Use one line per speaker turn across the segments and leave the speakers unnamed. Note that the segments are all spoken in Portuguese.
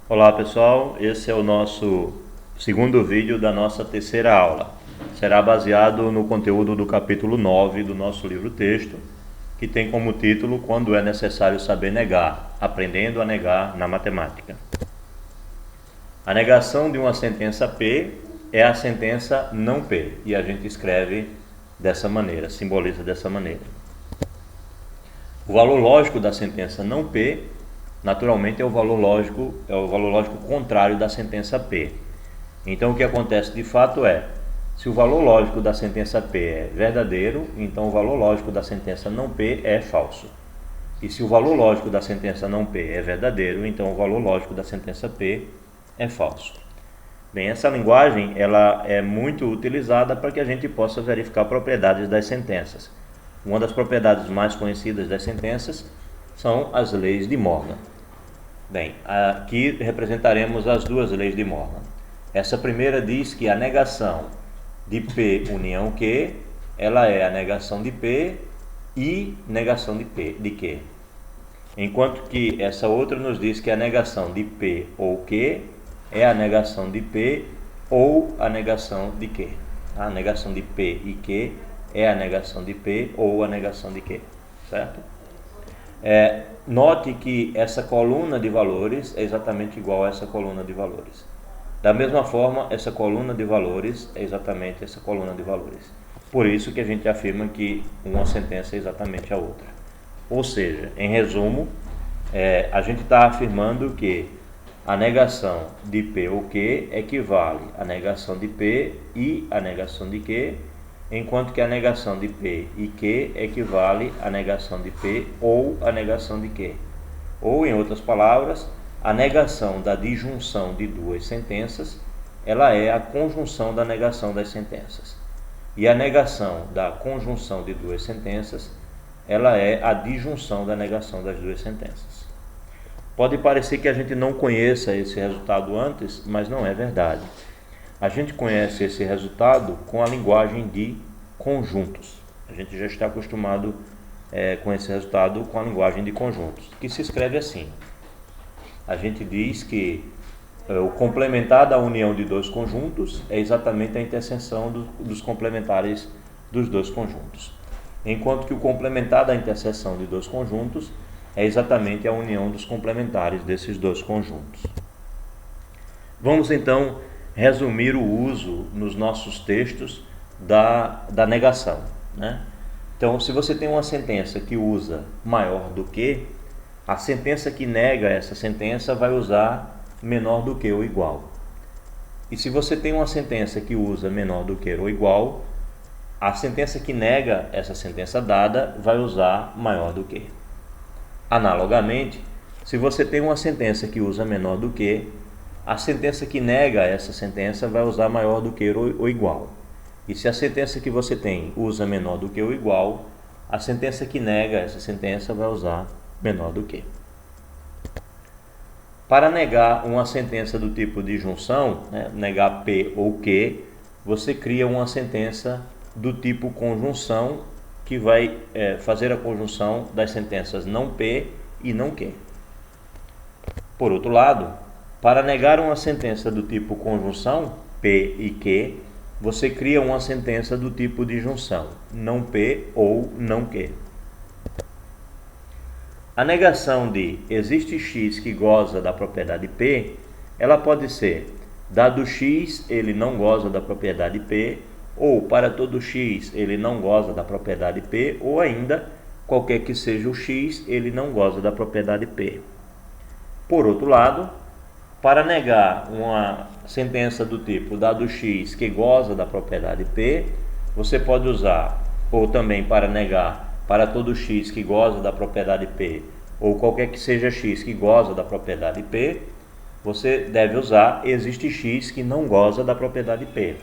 Olá pessoal, esse é o nosso segundo vídeo da nossa terceira aula. Será baseado no conteúdo do capítulo 9 do nosso livro-texto, que tem como título Quando é necessário saber negar, aprendendo a negar na matemática. A negação de uma sentença P é a sentença não P, e a gente escreve dessa maneira, simboliza dessa maneira. O valor lógico da sentença não P, naturalmente, é o valor lógico contrário da sentença P. Então, o que acontece de fato é, se o valor lógico da sentença P é verdadeiro, então o valor lógico da sentença não P é falso. E se o valor lógico da sentença não P é verdadeiro, então o valor lógico da sentença P é falso. Bem, essa linguagem ela é muito utilizada para que a gente possa verificar propriedades das sentenças. Uma das propriedades mais conhecidas das sentenças são as leis de Morgan. Bem, aqui representaremos as duas leis de Morgan. Essa primeira diz que a negação de P união Q, ela é a negação de P e negação de Q. Enquanto que essa outra nos diz que a negação de P ou Q é a negação de P ou a negação de Q. A negação de P e Q é a negação de P ou a negação de Q, certo? Note que essa coluna de valores é exatamente igual a essa coluna de valores. Da mesma forma, essa coluna de valores é exatamente essa coluna de valores. Por isso que a gente afirma que uma sentença é exatamente a outra. Ou seja, em resumo, a gente está afirmando que a negação de P ou Q equivale à negação de P e à negação de Q, enquanto que a negação de P e Q equivale à negação de P ou à negação de Q. Ou, em outras palavras, a negação da disjunção de duas sentenças, ela é a conjunção da negação das sentenças. E a negação da conjunção de duas sentenças, ela é a disjunção da negação das duas sentenças. Pode parecer que a gente não conheça esse resultado antes, mas não é verdade. A gente conhece esse resultado com a linguagem de conjuntos. A gente já está acostumado com esse resultado com a linguagem de conjuntos, que se escreve assim. A gente diz que o complementar da união de dois conjuntos é exatamente a interseção dos complementares dos dois conjuntos, enquanto que o complementar da interseção de dois conjuntos é exatamente a união dos complementares desses dois conjuntos. Vamos então resumir o uso nos nossos textos da negação, né? Então, se você tem uma sentença que usa maior do que, a sentença que nega essa sentença vai usar menor do que ou igual. E se você tem uma sentença que usa menor do que ou igual, a sentença que nega essa sentença dada vai usar maior do que. Analogamente, se você tem uma sentença que usa menor do que, a sentença que nega essa sentença vai usar maior do que ou igual. E se a sentença que você tem usa menor do que ou igual, a sentença que nega essa sentença vai usar menor do que. Para negar uma sentença do tipo de junção, negar P ou Q, você cria uma sentença do tipo conjunção que vai fazer a conjunção das sentenças não P e não Q. Por outro lado, para negar uma sentença do tipo conjunção, P e Q, você cria uma sentença do tipo de junção, não P ou não Q. A negação de existe X que goza da propriedade P, ela pode ser, dado X, ele não goza da propriedade P, ou para todo X, ele não goza da propriedade P, ou ainda, qualquer que seja o X, ele não goza da propriedade P. Por outro lado, para negar uma sentença do tipo dado X que goza da propriedade P, você pode usar, ou também para negar para todo X que goza da propriedade P, ou qualquer que seja X que goza da propriedade P, você deve usar existe X que não goza da propriedade P.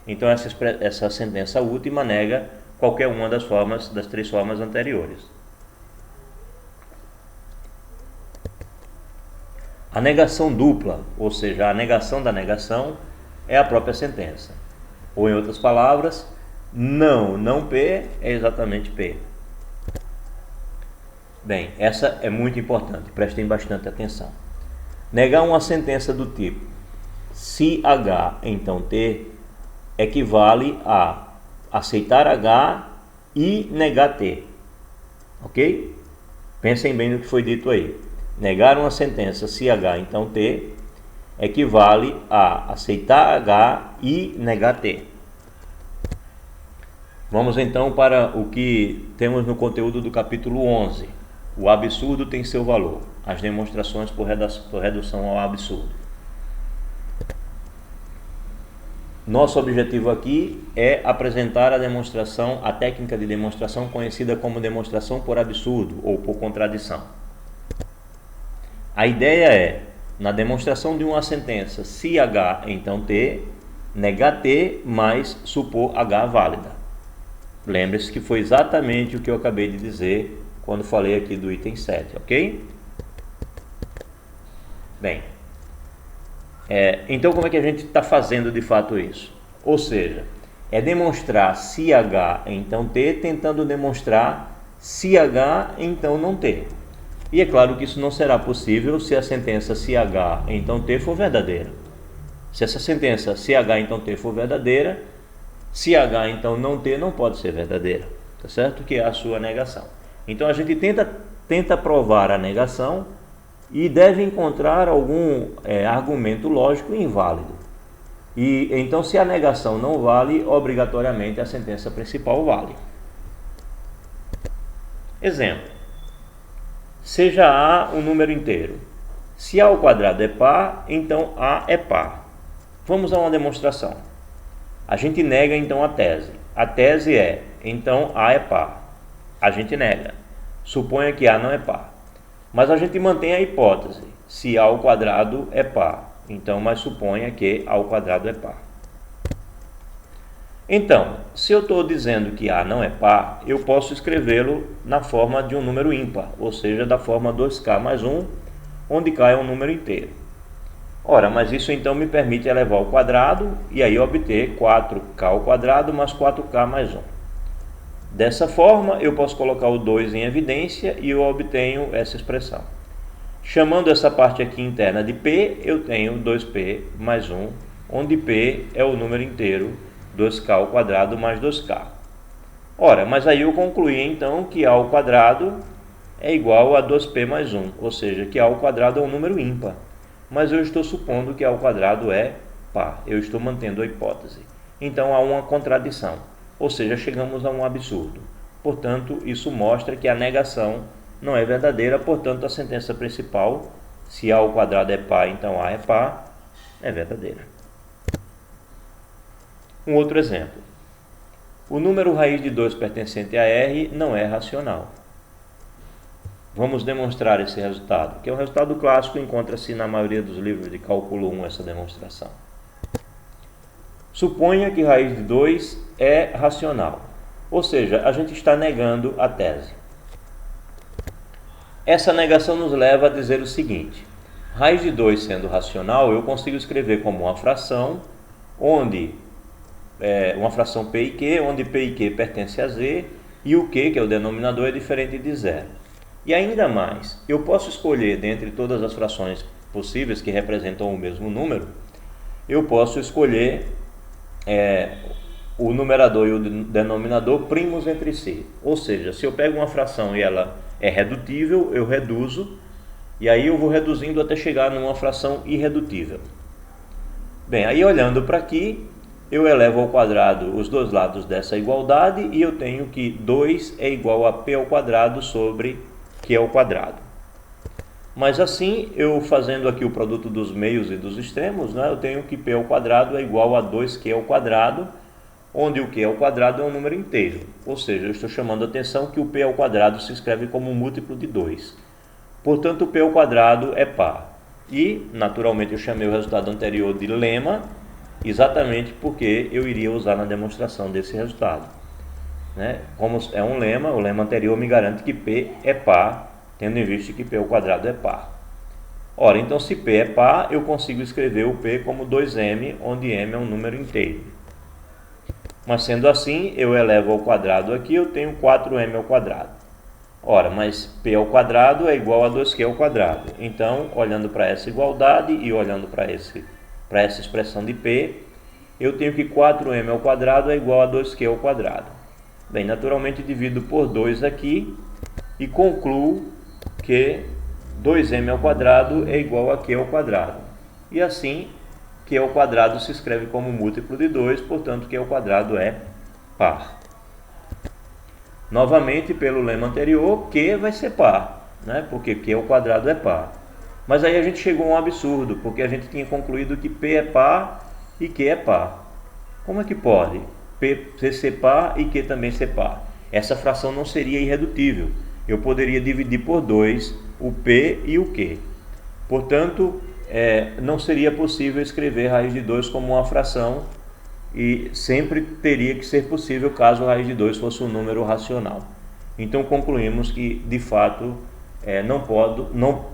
Então essa sentença última nega qualquer uma das três formas anteriores. A negação dupla, ou seja, a negação da negação, é a própria sentença. Ou, em outras palavras, não P é exatamente P. Bem, essa é muito importante, prestem bastante atenção. Negar uma sentença do tipo se H, então T, equivale a aceitar H e negar T. Ok? Pensem bem no que foi dito aí. Negar uma sentença se H, então T, equivale a aceitar H e negar T. Vamos então para o que temos no conteúdo do capítulo 11. O absurdo tem seu valor. As demonstrações por redução ao absurdo. Nosso objetivo aqui é apresentar a técnica de demonstração conhecida como demonstração por absurdo ou por contradição. A ideia é, na demonstração de uma sentença, se H, então T, negar T, mas supor H válida. Lembre-se que foi exatamente o que eu acabei de dizer quando falei aqui do item 7, ok? Bem, então como é que a gente está fazendo de fato isso? Ou seja, é demonstrar se H, então T, tentando demonstrar se H, então não T. E é claro que isso não será possível se a sentença se H, então T for verdadeira. Se essa sentença se H, então T for verdadeira, se H, então não T, não pode ser verdadeira, tá certo? Que é a sua negação. Então a gente tenta provar a negação e deve encontrar algum argumento lógico inválido. E então, se a negação não vale, obrigatoriamente a sentença principal vale. Exemplo: seja A um número inteiro. Se A ao quadrado é par, então A é par. Vamos a uma demonstração. A gente nega então a tese. A tese é, então A é par. A gente nega. Suponha que A não é par. Mas a gente mantém a hipótese. Se A ao quadrado é par, então, mas suponha que A ao quadrado é par. Então, se eu estou dizendo que A não é par, eu posso escrevê-lo na forma de um número ímpar, ou seja, da forma 2k mais 1, onde k é um número inteiro. Ora, mas isso então me permite elevar ao quadrado e aí obter 4k ao quadrado mais 4k mais 1. Dessa forma, eu posso colocar o 2 em evidência e eu obtenho essa expressão. Chamando essa parte aqui interna de P, eu tenho 2P mais 1, onde P é o número inteiro, 2k ao quadrado mais 2k. Ora, mas aí eu concluí então que A ao quadrado é igual a 2P mais 1, ou seja, que A ao quadrado é um número ímpar. Mas eu estou supondo que A ao quadrado é par, eu estou mantendo a hipótese. Então há uma contradição, ou seja, chegamos a um absurdo. Portanto, isso mostra que a negação não é verdadeira, portanto a sentença principal, se A ao quadrado é par, então A é par, é verdadeira. Um outro exemplo. O número raiz de 2 pertencente a R não é racional. Vamos demonstrar esse resultado, que é um resultado clássico, encontra-se na maioria dos livros de cálculo 1 essa demonstração. Suponha que raiz de 2 é racional, ou seja, a gente está negando a tese. Essa negação nos leva a dizer o seguinte: raiz de 2 sendo racional, eu consigo escrever como uma fração, onde uma fração P e Q, onde P e Q pertence a Z e o Q, que é o denominador, é diferente de zero. E ainda mais, eu posso escolher dentre todas as frações possíveis que representam o mesmo número, eu posso escolher o numerador e o denominador primos entre si. Ou seja, se eu pego uma fração e ela é redutível, eu reduzo, e aí eu vou reduzindo até chegar numa fração irredutível. Bem, aí olhando para aqui, eu elevo ao quadrado os dois lados dessa igualdade e eu tenho que 2 é igual a P ao quadrado sobre Q ao quadrado. Mas assim, eu fazendo aqui o produto dos meios e dos extremos, né, eu tenho que P ao quadrado é igual a 2Q ao quadrado, onde o Q ao quadrado é um número inteiro. Ou seja, eu estou chamando a atenção que o P ao quadrado se escreve como um múltiplo de 2. Portanto, o P ao quadrado é par. E, naturalmente, eu chamei o resultado anterior de lema, exatamente porque eu iria usar na demonstração desse resultado. Como é um lema, o lema anterior me garante que P é par, tendo em vista que P ao quadrado é par. Ora, então se P é par, eu consigo escrever o P como 2m, onde m é um número inteiro. Mas sendo assim, eu elevo ao quadrado aqui, eu tenho 4m ao quadrado. Ora, mas p ao quadrado é igual a 2q ao quadrado. Então, olhando para essa igualdade e olhando para essa expressão de p, eu tenho que 4m ao quadrado é igual a 2q ao quadrado. Bem, naturalmente divido por 2 aqui e concluo que 2m ao quadrado é igual a q ao quadrado. E assim, q ao quadrado se escreve como múltiplo de 2, portanto q ao quadrado é par. Novamente, pelo lema anterior, q vai ser par, né? Porque q ao quadrado é par. Mas aí a gente chegou a um absurdo, porque a gente tinha concluído que p é par e q é par. Como é que pode p ser par e q também ser par? Essa fração não seria irredutível. Eu poderia dividir por 2 o p e o q. Portanto, não seria possível escrever raiz de 2 como uma fração, e sempre teria que ser possível caso a raiz de 2 fosse um número racional. Então concluímos que, de fato,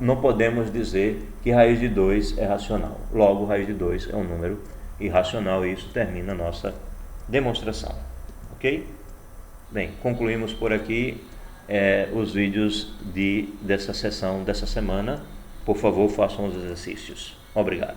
não podemos dizer que raiz de 2 é racional. Logo, raiz de 2 é um número irracional, e isso termina a nossa demonstração. Ok? Bem, concluímos por aqui os vídeos dessa sessão dessa semana. Por favor, façam os exercícios. Obrigado.